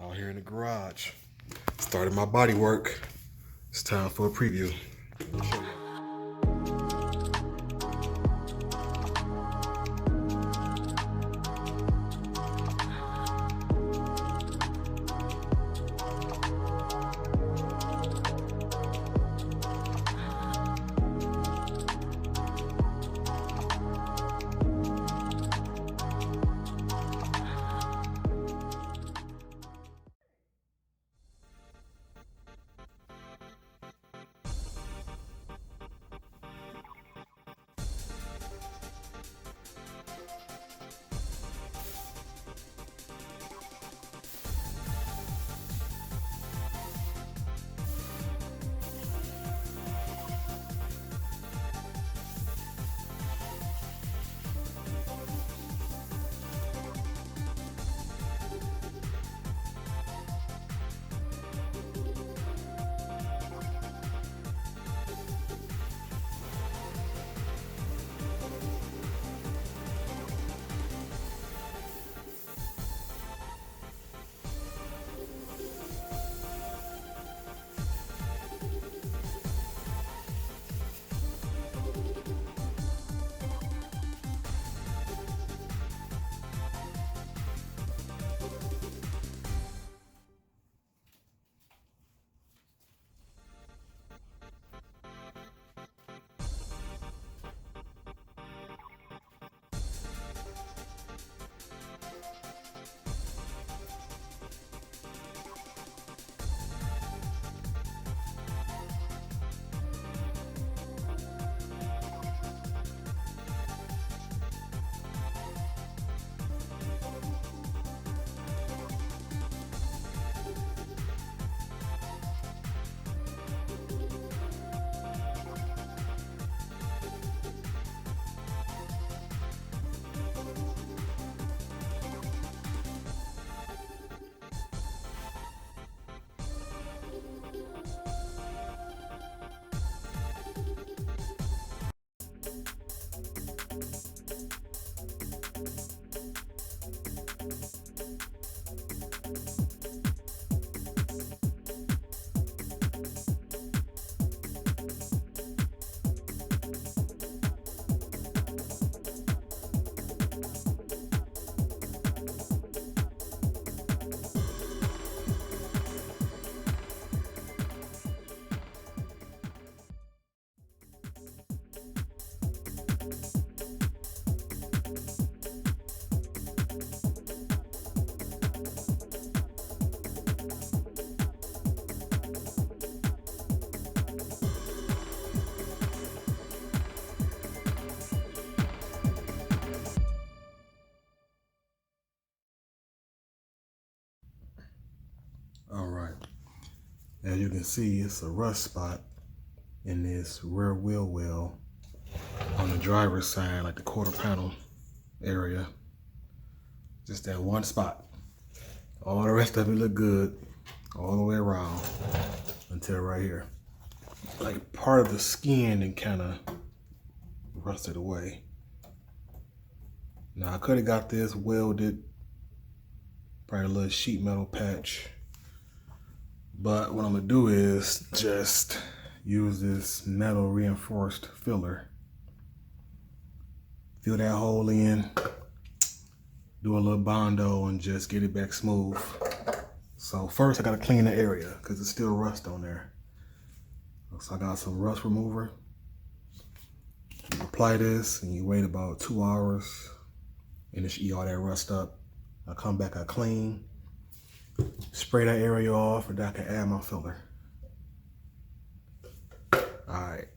Out here in the garage. Started my body work. It's time for a preview. Let me show you. All right, as you can see, it's a rust spot in this rear wheel well on the driver's side, like the quarter panel area. Just that one spot. All the rest of it look good all the way around until right here. Like part of the skin and kind of rusted away. Now I could have got this welded, probably a little sheet metal patch. But what I'm gonna do is just use this metal reinforced filler. Fill that hole in, do a little Bondo and just get it back smooth. So first I gotta clean the area because it's still rust on there. So I got some rust remover. You apply this and you wait about 2 hours and it should eat all that rust up. I come back, I clean, spray that area off, and then I can add my filler. All right.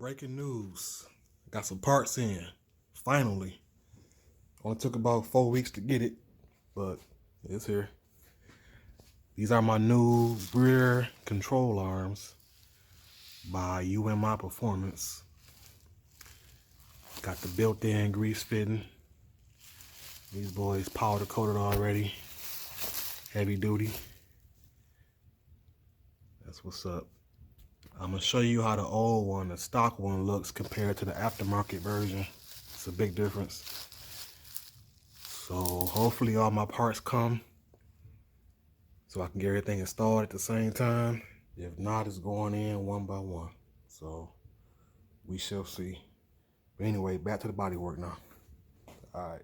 breaking news. Got some parts in. Finally. Only took about 4 weeks to get it, but it's here. These are my new rear control arms by UMI Performance. Got the built-in grease fitting. These boys powder coated already. Heavy duty. That's what's up. I'm gonna show you how the old one, the stock one, looks compared to the aftermarket version. It's a big difference. So hopefully all my parts come so I can get everything installed at the same time. If not, it's going in one by one. So we shall see. But anyway, back to the body work now. All right.